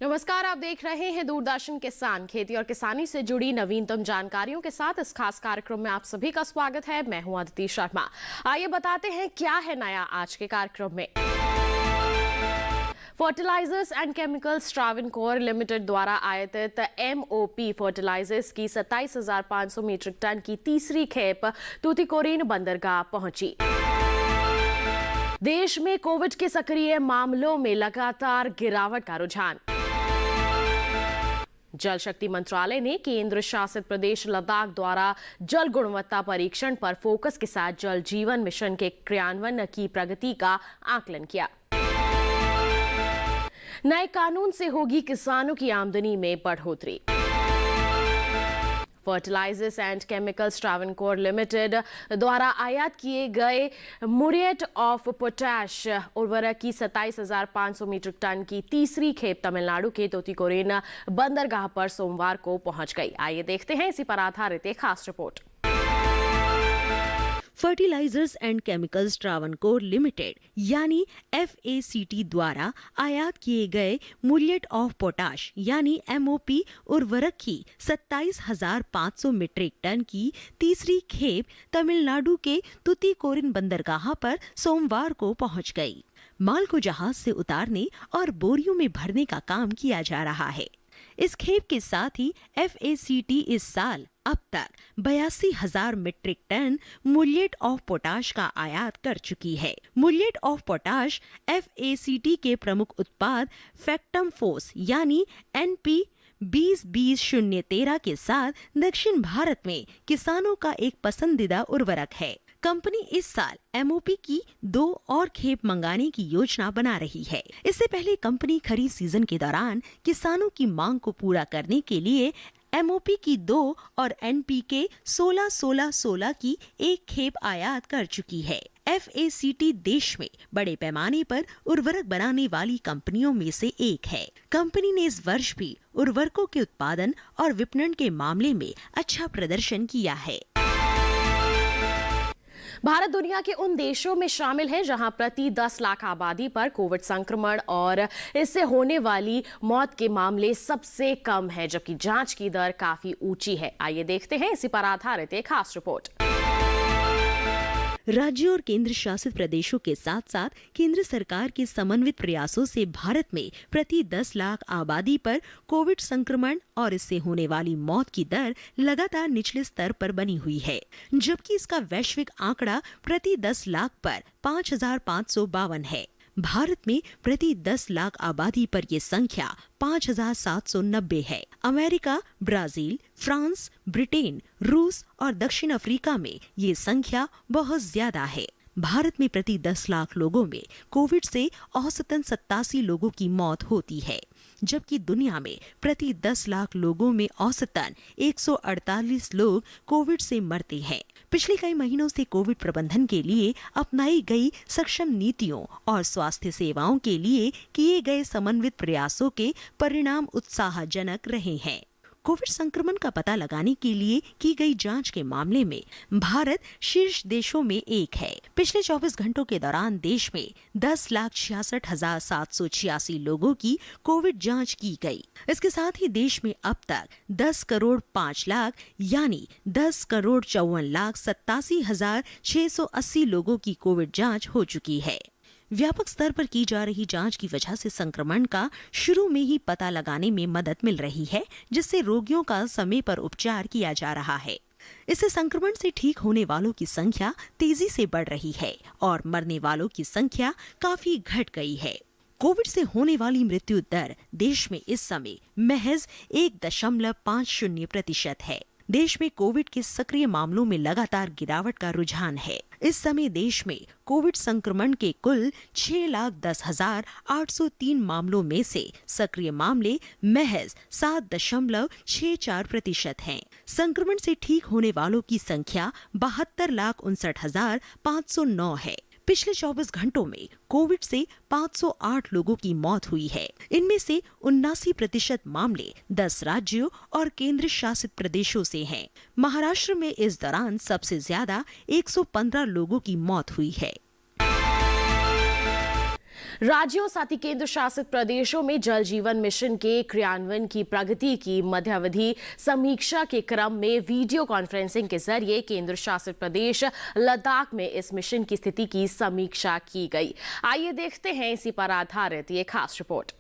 नमस्कार, आप देख रहे हैं दूरदर्शन किसान। खेती और किसानी से जुड़ी नवीनतम जानकारियों के साथ इस खास कार्यक्रम में आप सभी का स्वागत है। मैं हूं अदिति शर्मा। आइए बताते हैं क्या है नया आज के कार्यक्रम में। Fertilizers and Chemicals Travancore Limited द्वारा आयातित MOP फर्टिलाइजर्स की 27,500 मीट्रिक टन की तीसरी खेप तूतीकोरिन बंदरगाह पहुंची। देश में कोविड के सक्रिय मामलों में लगातार गिरावट का रुझान। जल शक्ति मंत्रालय ने केंद्र शासित प्रदेश लद्दाख द्वारा जल गुणवत्ता परीक्षण पर फोकस के साथ जल जीवन मिशन के क्रियान्वयन की प्रगति का आकलन किया। नए कानून से होगी किसानों की आमदनी में बढ़ोतरी। Fertilizers and Chemicals Travancore Limited द्वारा आयात किए गए म्यूरेट ऑफ पोटैश उर्वरक की 27,500 मीट्रिक टन की तीसरी खेप तमिलनाडु के तूतीकोरिन बंदरगाह पर सोमवार को पहुंच गई। आइए देखते हैं इसी पर आधारित एक खास रिपोर्ट। Fertilizers and Chemicals Travancore Limited यानी FACT द्वारा आयात किए गए म्यूरेट ऑफ पोटाश यानी MOP उर्वरक की 27,500 मीट्रिक टन की तीसरी खेप तमिलनाडु के तूतीकोरिन बंदरगाह पर सोमवार को पहुंच गई। माल को जहाज से उतारने और बोरियों में भरने का काम किया जा रहा है। इस खेप के साथ ही FACT इस साल अब तक 82,000 metric ton muriate of potash का आयात कर चुकी है। म्यूरेट ऑफ पोटाश FACT के प्रमुख उत्पाद फैक्टम फोस यानी NP 20-20-013 के साथ दक्षिण भारत में किसानों का एक पसंदीदा उर्वरक है। कंपनी इस साल MOP की 2 और खेप मंगाने की योजना बना रही है। इससे पहले कंपनी खरीफ सीजन के दौरान किसानों की मांग को पूरा करने के लिए MOP की 2 और NPK 16-16-16 की एक खेप आयात कर चुकी है। FACT देश में बड़े पैमाने पर उर्वरक बनाने वाली कंपनियों में से एक है। कंपनी ने इस वर्ष भी उर्वरकों के उत्पादन और विपणन के मामले में अच्छा प्रदर्शन किया है। भारत दुनिया के उन देशों में शामिल है जहां प्रति 10 लाख आबादी पर कोविड संक्रमण और इससे होने वाली मौत के मामले सबसे कम है, जबकि जांच की दर काफी ऊंची है। आइए देखते हैं इसी पर आधारित एक खास रिपोर्ट। राज्यों और केंद्र शासित प्रदेशों के साथ साथ केंद्र सरकार के समन्वित प्रयासों से भारत में प्रति 10 लाख आबादी पर कोविड संक्रमण और इससे होने वाली मौत की दर लगातार निचले स्तर पर बनी हुई है, जबकि इसका वैश्विक आंकड़ा प्रति 10 लाख पर 5,552 है। भारत में प्रति 10 लाख आबादी पर ये संख्या 5,790 है। अमेरिका, ब्राजील, फ्रांस, ब्रिटेन, रूस और दक्षिण अफ्रीका में ये संख्या बहुत ज्यादा है। भारत में प्रति 10 लाख लोगों में कोविड से औसतन 87 लोगों की मौत होती है, जबकि दुनिया में प्रति 10 लाख लोगों में औसतन 148 लोग कोविड से मरते हैं। पिछले कई महीनों से कोविड प्रबंधन के लिए अपनाई गई सक्षम नीतियों और स्वास्थ्य सेवाओं के लिए किए गए समन्वित प्रयासों के परिणाम उत्साहजनक रहे हैं। कोविड संक्रमण का पता लगाने के लिए की गई जांच के मामले में भारत शीर्ष देशों में एक है। पिछले 24 घंटों के दौरान देश में 10,66,786 लोगों की कोविड जांच की गई। इसके साथ ही देश में अब तक 10 करोड़ 5 लाख यानी 10 करोड़ 54,87,680 लोगों की कोविड जांच हो चुकी है। व्यापक स्तर पर की जा रही जांच की वजह से संक्रमण का शुरू में ही पता लगाने में मदद मिल रही है, जिससे रोगियों का समय पर उपचार किया जा रहा है। इससे संक्रमण से ठीक होने वालों की संख्या तेजी से बढ़ रही है और मरने वालों की संख्या काफी घट गई है। कोविड से होने वाली मृत्यु दर देश में इस समय महज 1.50% है। देश में कोविड के सक्रिय मामलों में लगातार गिरावट का रुझान है। इस समय देश में कोविड संक्रमण के कुल 6,10,803 मामलों में से सक्रिय मामले महज 7.64% हैं। संक्रमण से ठीक होने वालों की संख्या 72,59,509 है। पिछले 24 घंटों में कोविड से 508 लोगों की मौत हुई है। इनमें से 79% मामले 10 राज्यों और केंद्र शासित प्रदेशों से हैं। महाराष्ट्र में इस दौरान सबसे ज्यादा 115 लोगों की मौत हुई है। राज्यों साथ ही केंद्र शासित प्रदेशों में जल जीवन मिशन के क्रियान्वयन की प्रगति की मध्यावधि समीक्षा के क्रम में वीडियो कॉन्फ्रेंसिंग के जरिए केंद्र शासित प्रदेश लद्दाख में इस मिशन की स्थिति की समीक्षा की गई। आइए देखते हैं इसी पर आधारित ये खास रिपोर्ट।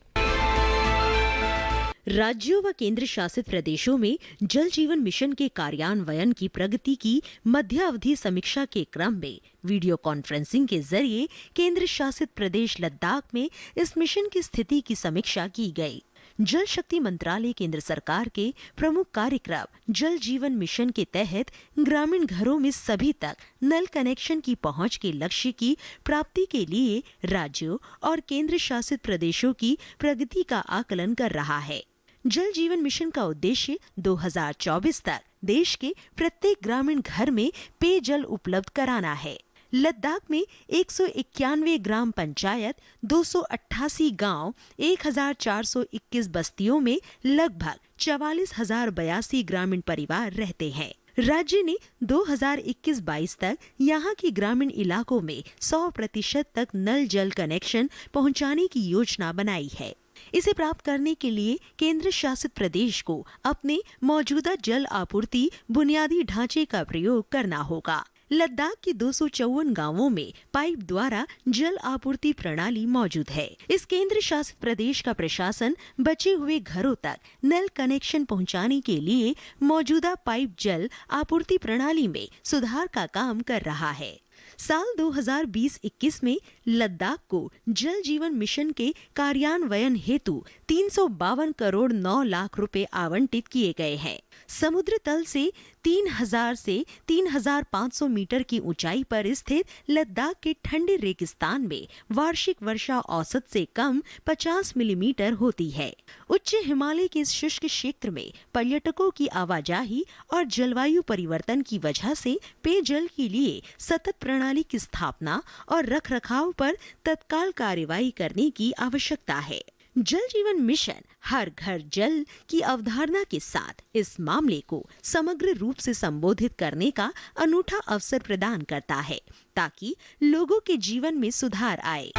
राज्यों व केंद्र शासित प्रदेशों में जल जीवन मिशन के कार्यान्वयन की प्रगति की मध्यावधि समीक्षा के क्रम में वीडियो कॉन्फ्रेंसिंग के जरिए केंद्र शासित प्रदेश लद्दाख में इस मिशन की स्थिति की समीक्षा की गई। जल शक्ति मंत्रालय केंद्र सरकार के प्रमुख कार्यक्रम जल जीवन मिशन के तहत ग्रामीण घरों में सभी तक नल कनेक्शन की पहुंच के लक्ष्य की प्राप्ति के लिए राज्यों और केंद्र शासित प्रदेशों की प्रगति का आकलन कर रहा है। जल जीवन मिशन का उद्देश्य 2024 तक देश के प्रत्येक ग्रामीण घर में पेयजल उपलब्ध कराना है। लद्दाख में 191 ग्राम पंचायत, 288 गांव, 1421 बस्तियों में लगभग 44,082 ग्रामीण परिवार रहते हैं। राज्य ने 2021-22 तक यहाँ के ग्रामीण इलाकों में 100% तक नल जल कनेक्शन पहुँचाने की योजना बनाई है। इसे प्राप्त करने के लिए केंद्र शासित प्रदेश को अपने मौजूदा जल आपूर्ति बुनियादी ढांचे का प्रयोग करना होगा। लद्दाख के 254 गांवों में पाइप द्वारा जल आपूर्ति प्रणाली मौजूद है। इस केंद्र शासित प्रदेश का प्रशासन बचे हुए घरों तक नल कनेक्शन पहुंचाने के लिए मौजूदा पाइप जल आपूर्ति प्रणाली में सुधार का काम कर रहा है। साल 2020-21 में लद्दाख को जल जीवन मिशन के कार्यान्वयन हेतु 352 करोड़ 9 लाख रुपए आवंटित किए गए हैं। समुद्र तल से 3000 से 3500 मीटर की ऊंचाई पर स्थित लद्दाख के ठंडे रेगिस्तान में वार्षिक वर्षा औसत से कम 50 मिलीमीटर होती है। उच्च हिमालय के इस शुष्क क्षेत्र में पर्यटकों की आवाजाही और जलवायु परिवर्तन की वजह से पेयजल के लिए सतत प्रणाली की स्थापना और रखरखाव पर तत्काल कार्रवाई करने की आवश्यकता है। जल जीवन मिशन हर घर जल की अवधारणा के साथ इस मामले को समग्र रूप से संबोधित करने का अनूठा अवसर प्रदान करता है ताकि लोगों के जीवन में सुधार आए।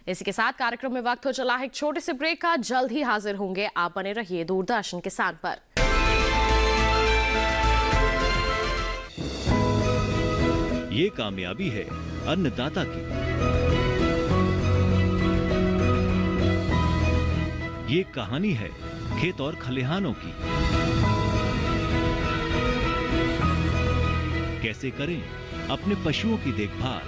इसी के साथ कार्यक्रम में वक्त हो चला है एक छोटे से ब्रेक का। जल्द ही हाजिर होंगे, आप बने रहिए दूरदर्शन किसान पर। ये कामयाबी है अन्नदाता की, ये कहानी है खेत और खलिहानों की। कैसे करें अपने पशुओं की देखभाल,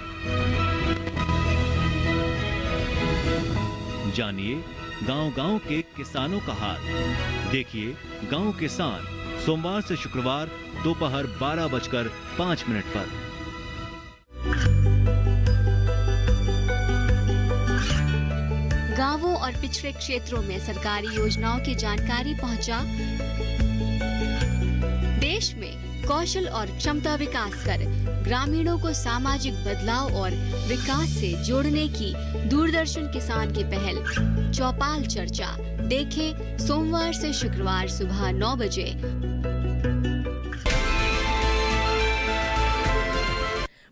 जानिए गांव-गांव के किसानों का हाल। देखिए गांव किसान सोमवार से शुक्रवार दोपहर 12:05 पर। गांवों और पिछड़े क्षेत्रों में सरकारी योजनाओं की जानकारी पहुंचा। देश में कौशल और क्षमता विकास कर ग्रामीणों को सामाजिक बदलाव और विकास से जोड़ने की दूरदर्शन किसान की पहल चौपाल चर्चा देखें सोमवार से शुक्रवार सुबह 9 बजे।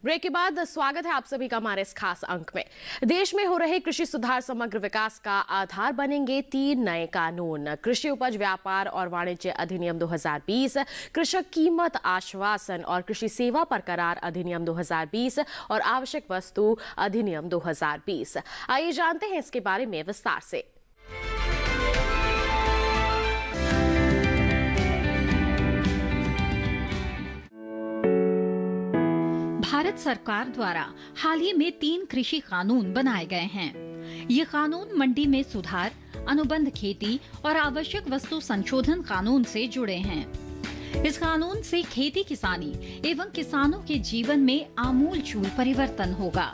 ब्रेक के बाद स्वागत है आप सभी का हमारे इस खास अंक में। देश में हो रहे कृषि सुधार समग्र विकास का आधार बनेंगे 3 नए कानून। कृषि उपज व्यापार और वाणिज्य अधिनियम 2020, कृषक कीमत आश्वासन और कृषि सेवा पर करार अधिनियम 2020 और आवश्यक वस्तु अधिनियम 2020। आइए जानते हैं इसके बारे में विस्तार से। भारत सरकार द्वारा हाल ही में 3 कृषि कानून बनाए गए हैं। ये कानून मंडी में सुधार, अनुबंध खेती और आवश्यक वस्तु संशोधन कानून से जुड़े हैं। इस कानून से खेती किसानी एवं किसानों के जीवन में आमूलचूल परिवर्तन होगा।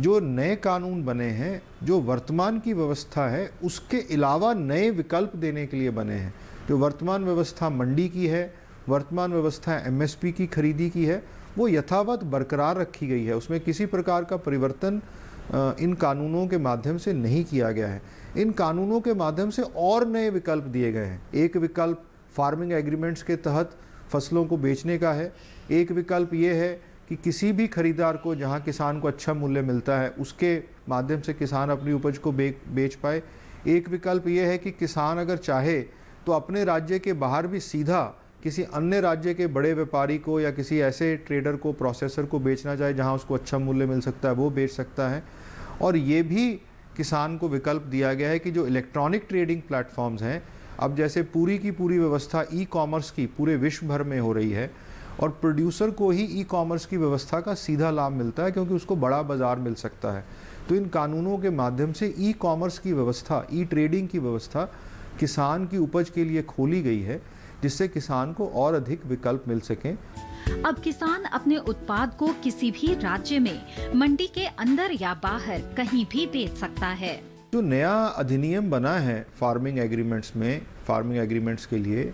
जो नए कानून बने हैं, जो वर्तमान की व्यवस्था है उसके अलावा नए विकल्प देने के लिए बने हैं। जो वर्तमान व्यवस्था मंडी की है, वर्तमान व्यवस्था एमएसपी की खरीदी की है, वो यथावत बरकरार रखी गई है। उसमें किसी प्रकार का परिवर्तन इन कानूनों के माध्यम से नहीं किया गया है। इन कानूनों के माध्यम से और नए विकल्प दिए गए हैं। एक विकल्प फार्मिंग एग्रीमेंट्स के तहत फसलों को बेचने का है। एक विकल्प ये है कि किसी भी खरीदार को जहां किसान को अच्छा मूल्य मिलता है उसके माध्यम से किसान अपनी उपज को बेच पाए। एक विकल्प ये है कि किसान अगर चाहे तो अपने राज्य के बाहर भी सीधा किसी अन्य राज्य के बड़े व्यापारी को या किसी ऐसे ट्रेडर को, प्रोसेसर को बेचना चाहे जहां उसको अच्छा मूल्य मिल सकता है, वो बेच सकता है। और ये भी किसान को विकल्प दिया गया है कि जो इलेक्ट्रॉनिक ट्रेडिंग प्लेटफॉर्म्स हैं, अब जैसे पूरी की पूरी व्यवस्था ई कॉमर्स की पूरे विश्व भर में हो रही है और प्रोड्यूसर को ही ई कॉमर्स की व्यवस्था का सीधा लाभ मिलता है क्योंकि उसको बड़ा बाजार मिल सकता है। तो इन कानूनों के माध्यम से ई कॉमर्स की व्यवस्था, ई ट्रेडिंग की व्यवस्था किसान की उपज के लिए खोली गई है, जिससे किसान को और अधिक विकल्प मिल सकें। अब किसान अपने उत्पाद को किसी भी राज्य में मंडी के अंदर या बाहर कहीं भी बेच सकता है। जो नया अधिनियम बना है फार्मिंग एग्रीमेंट्स के लिए,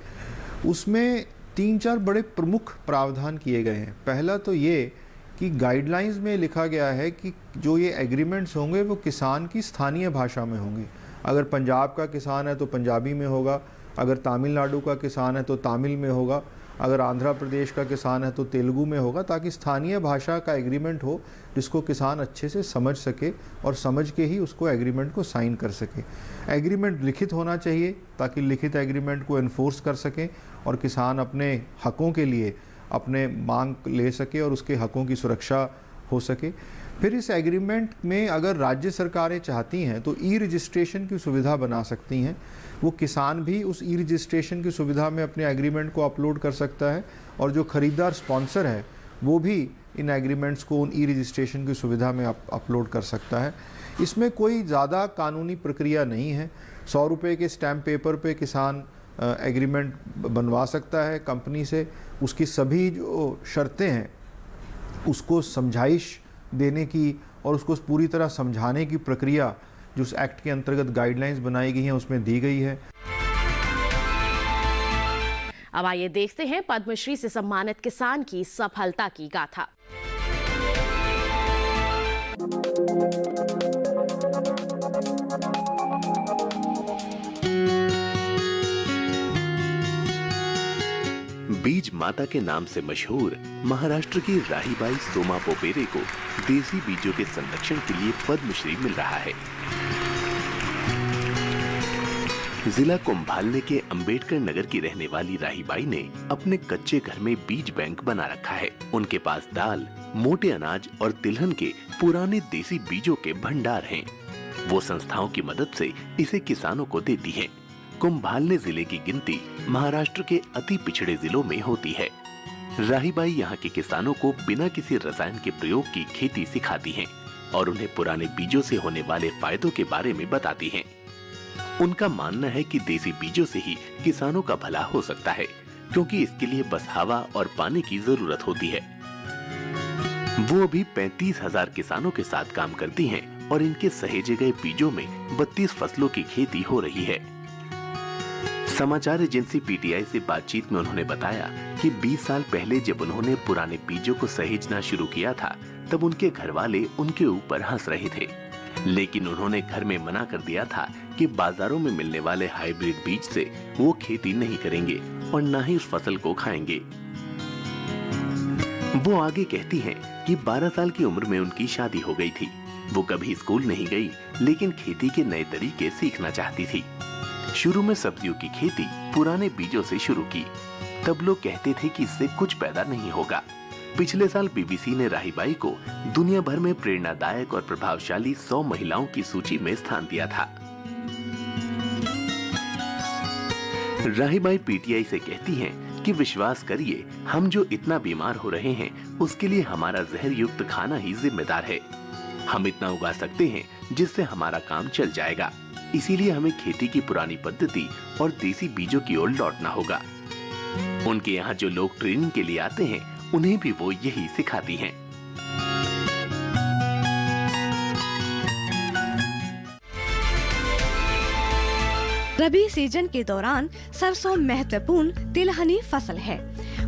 उसमें 3-4 बड़े प्रमुख प्रावधान किए गए हैं। पहला तो ये कि गाइडलाइंस में लिखा गया है कि जो ये एग्रीमेंट्स होंगे वो किसान की स्थानीय भाषा में होंगे। अगर पंजाब का किसान है तो पंजाबी में होगा, अगर तमिलनाडु का किसान है तो तमिल में होगा, अगर आंध्र प्रदेश का किसान है तो तेलुगु में होगा, ताकि स्थानीय भाषा का एग्रीमेंट हो जिसको किसान अच्छे से समझ सके और समझ के ही उसको एग्रीमेंट को साइन कर सके। एग्रीमेंट लिखित होना चाहिए ताकि लिखित एग्रीमेंट को एनफोर्स कर सकें और किसान अपने हकों के लिए अपने मांग ले सके और उसके हकों की सुरक्षा हो सके। फिर इस एग्रीमेंट में अगर राज्य सरकारें चाहती हैं तो ई रजिस्ट्रेशन की सुविधा बना सकती हैं। वो किसान भी उस ई रजिस्ट्रेशन की सुविधा में अपने एग्रीमेंट को अपलोड कर सकता है और जो खरीदार स्पॉन्सर है वो भी इन एग्रीमेंट्स को उन ई रजिस्ट्रेशन की सुविधा में अपलोड कर सकता है। इसमें कोई ज़्यादा कानूनी प्रक्रिया नहीं है। 100 रुपये के स्टैम्प पेपर पे किसान एग्रीमेंट बनवा सकता है कंपनी से। उसकी सभी जो शर्तें हैं उसको समझाइश देने की और उसको पूरी तरह समझाने की प्रक्रिया जो उस एक्ट के अंतर्गत गाइडलाइंस बनाई गई हैं उसमें दी गई है। अब आइए देखते हैं पद्मश्री से सम्मानित किसान की सफलता की गाथा। बीज माता के नाम से मशहूर महाराष्ट्र की राहीबाई सोमा पोपेरे को देसी बीजों के संरक्षण के लिए पद्मश्री मिल रहा है। जिला कुंभालने के अंबेडकर नगर की रहने वाली राहीबाई ने अपने कच्चे घर में बीज बैंक बना रखा है। उनके पास दाल, मोटे अनाज और तिलहन के पुराने देसी बीजों के भंडार हैं। वो संस्थाओं की मदद से इसे किसानों को देती हैं। कुंभालने जिले की गिनती महाराष्ट्र के अति पिछड़े जिलों में होती है। राहीबाई यहाँ के किसानों को बिना किसी रसायन के प्रयोग की खेती सिखाती हैं और उन्हें पुराने बीजों से होने वाले फायदों के बारे में बताती हैं। उनका मानना है कि देसी बीजों से ही किसानों का भला हो सकता है, क्योंकि इसके लिए बस हवा और पानी की जरूरत होती है। वो अभी 35,000 किसानों के साथ काम करती हैं और इनके सहेजे गए बीजों में 32 फसलों की खेती हो रही है। समाचार एजेंसी पीटीआई से बातचीत में उन्होंने बताया कि 20 साल पहले जब उन्होंने पुराने बीजों को सहेजना शुरू किया था, तब उनके घर वाले उनके ऊपर हंस रहे थे, लेकिन उन्होंने घर में मना कर दिया था कि बाजारों में मिलने वाले हाइब्रिड बीज से वो खेती नहीं करेंगे और न ही उस फसल को खाएंगे। वो आगे कहती हैं कि 12 साल की उम्र में उनकी शादी हो गई थी। वो कभी स्कूल नहीं गई, लेकिन खेती के नए तरीके सीखना चाहती थी। शुरू में सब्जियों की खेती पुराने बीजों से शुरू की। तब लोग कहते थे कि इससे कुछ पैदा नहीं होगा। पिछले साल बीबीसी ने राहीबाई को दुनिया भर में प्रेरणादायक और प्रभावशाली 100 महिलाओं की सूची में स्थान दिया था। राहीबाई पीटीआई से कहती हैं कि विश्वास करिए, हम जो इतना बीमार हो रहे हैं उसके लिए हमारा जहर युक्त खाना ही जिम्मेदार है। हम इतना उगा सकते हैं जिससे हमारा काम चल जाएगा। इसीलिए हमें खेती की पुरानी पद्धति और देसी बीजों की ओर लौटना होगा। उनके यहाँ जो लोग ट्रेनिंग के लिए आते हैं उन्हें भी वो यही सिखाती हैं। रबी सीजन के दौरान सरसों महत्वपूर्ण तिलहनी फसल है।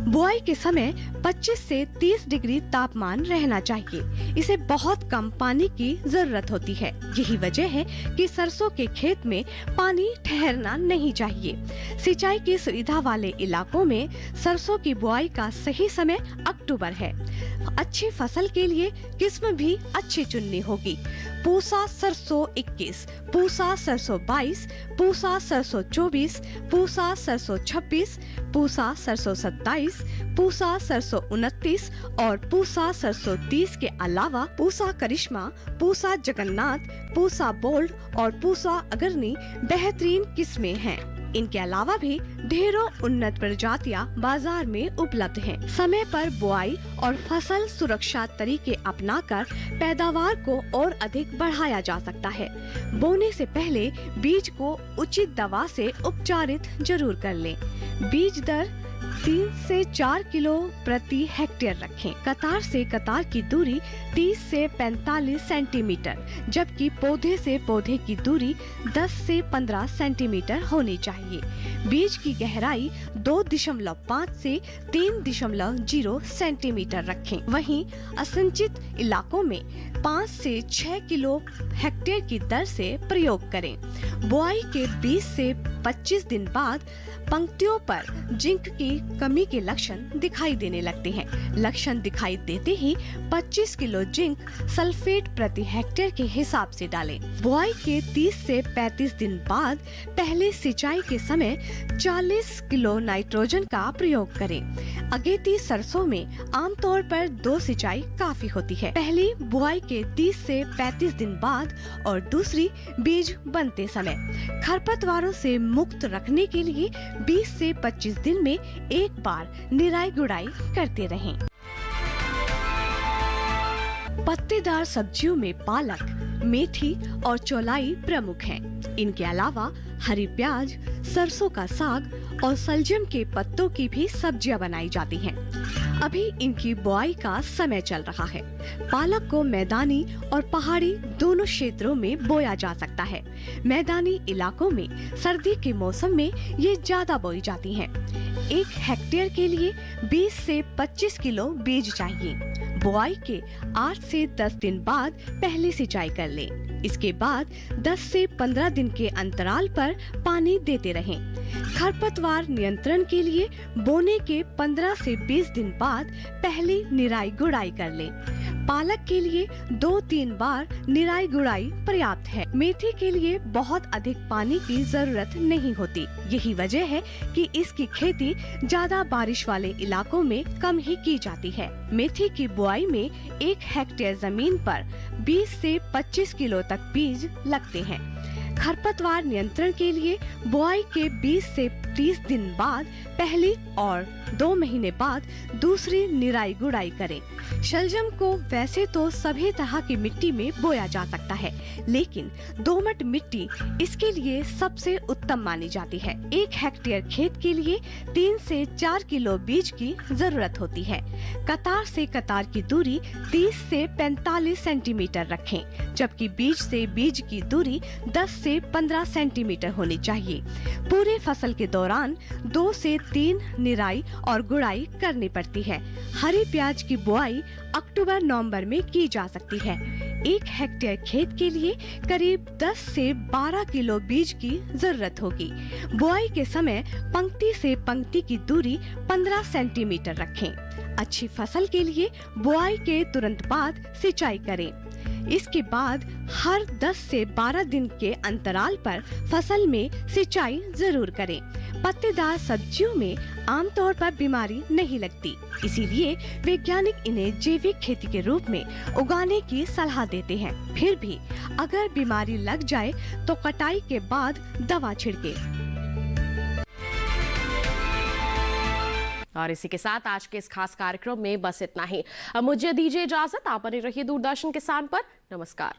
बुआई के समय 25 से 30 डिग्री तापमान रहना चाहिए। इसे बहुत कम पानी की जरूरत होती है। यही वजह है कि सरसों के खेत में पानी ठहरना नहीं चाहिए। सिंचाई की सुविधा वाले इलाकों में सरसों की बुआई का सही समय अक्टूबर है। अच्छी फसल के लिए किस्म भी अच्छी चुननी होगी। पूसा सरसों 21, पूसा सरसों 22, पूसा सरसों 24, पूसा सरसों 26, पूसा सरसों 27, पूसा सरसों 29 और पूसा सरसों 30 के अलावा पूसा करिश्मा, पूसा जगन्नाथ, पूसा बोल्ड और पूसा अग्रणी बेहतरीन किस्में हैं। इनके अलावा भी ढेरों उन्नत प्रजातियां बाजार में उपलब्ध हैं। समय पर बुआई और फसल सुरक्षा तरीके अपनाकर पैदावार को और अधिक बढ़ाया जा सकता है। बोने से पहले बीज को उचित दवा से उपचारित जरूर कर लें। बीज दर 3 से 4 किलो प्रति हेक्टेयर रखें। कतार से कतार की दूरी 30 से 45 सेंटीमीटर, जबकि पौधे से पौधे की दूरी 10 से 15 सेंटीमीटर होनी चाहिए। बीज की गहराई 2.5 से 3.0 सेंटीमीटर रखें। वहीं असिंचित इलाकों में 5 से 6 किलो हेक्टेयर की दर से प्रयोग करें। बुआई के 20 से 25 दिन बाद पंक्तियों पर जिंक की कमी के लक्षण दिखाई देने लगते हैं। लक्षण दिखाई देते ही 25 किलो जिंक सल्फेट प्रति हेक्टेयर के हिसाब से डालें। बुआई के 30 से 35 दिन बाद पहले सिंचाई के समय 40 किलो नाइट्रोजन का प्रयोग करें। अगेती सरसों में आमतौर पर 2 सिंचाई काफी होती है। पहली बुआई के 30 से 35 दिन बाद और दूसरी बीज बनते समय। खरपतवारों से मुक्त रखने के लिए 20 से 25 दिन में एक बार निराई गुड़ाई करते रहें। पत्तेदार सब्जियों में पालक, मेथी और चौलाई प्रमुख हैं। इनके अलावा हरी प्याज, सरसों का साग और सलजम के पत्तों की भी सब्जियां बनाई जाती हैं। अभी इनकी बुआई का समय चल रहा है। पालक को मैदानी और पहाड़ी दोनों क्षेत्रों में बोया जा सकता है। मैदानी इलाकों में सर्दी के मौसम में ये ज्यादा बोई जाती हैं। 1 हेक्टेयर के लिए 20 से 25 किलो बीज चाहिए। बुआई के 8 से 10 दिन बाद पहली सिंचाई कर लें। इसके बाद 10 से 15 दिन के अंतराल पर पानी देते रहें। खरपतवार नियंत्रण के लिए बोने के 15 से 20 दिन बाद पहली निराई गुड़ाई कर लें। पालक के लिए 2-3 बार निराई गुड़ाई पर्याप्त है। मेथी के लिए बहुत अधिक पानी की जरूरत नहीं होती। यही वजह है कि इसकी खेती ज्यादा बारिश वाले इलाकों में कम ही की जाती है। मेथी की बुआई में 1 हेक्टेयर जमीन पर 20 से 25 किलो तक बीज लगते हैं। खरपतवार नियंत्रण के लिए बुआई के 20 से 30 दिन बाद पहली और 2 महीने बाद दूसरी निराई गुड़ाई करें। शलजम को वैसे तो सभी तरह की मिट्टी में बोया जा सकता है, लेकिन दोमट मिट्टी इसके लिए सबसे उत्तम मानी जाती है। 1 हेक्टेयर खेत के लिए 3 से 4 किलो बीज की जरूरत होती है। कतार से कतार की दूरी 30 से 45 सेंटीमीटर रखें, जबकि बीज से बीज की दूरी 10 से 15 सेंटीमीटर होनी चाहिए। पूरे फसल के दौरान 2 से 3 निराई और गुड़ाई करनी पड़ती है। हरी प्याज की बुआई अक्टूबर-नवंबर में की जा सकती है। 1 हेक्टेयर खेत के लिए करीब 10 से 12 किलो बीज की जरूरत होगी। बुआई के समय पंक्ति से पंक्ति की दूरी 15 सेंटीमीटर रखें। अच्छी फसल के लिए बुआई के तुरंत बाद सिंचाई करें। इसके बाद हर 10 से 12 दिन के अंतराल पर फसल में सिंचाई जरूर करें। पत्तेदार सब्जियों में आमतौर पर बीमारी नहीं लगती, इसीलिए वैज्ञानिक इन्हें जैविक खेती के रूप में उगाने की सलाह देते हैं। फिर भी अगर बीमारी लग जाए तो कटाई के बाद दवा छिड़के। और इसी के साथ आज के इस खास कार्यक्रम में बस इतना ही। अब मुझे दीजिए इजाजत। आप बने रहिए दूरदर्शन किसान पर। नमस्कार।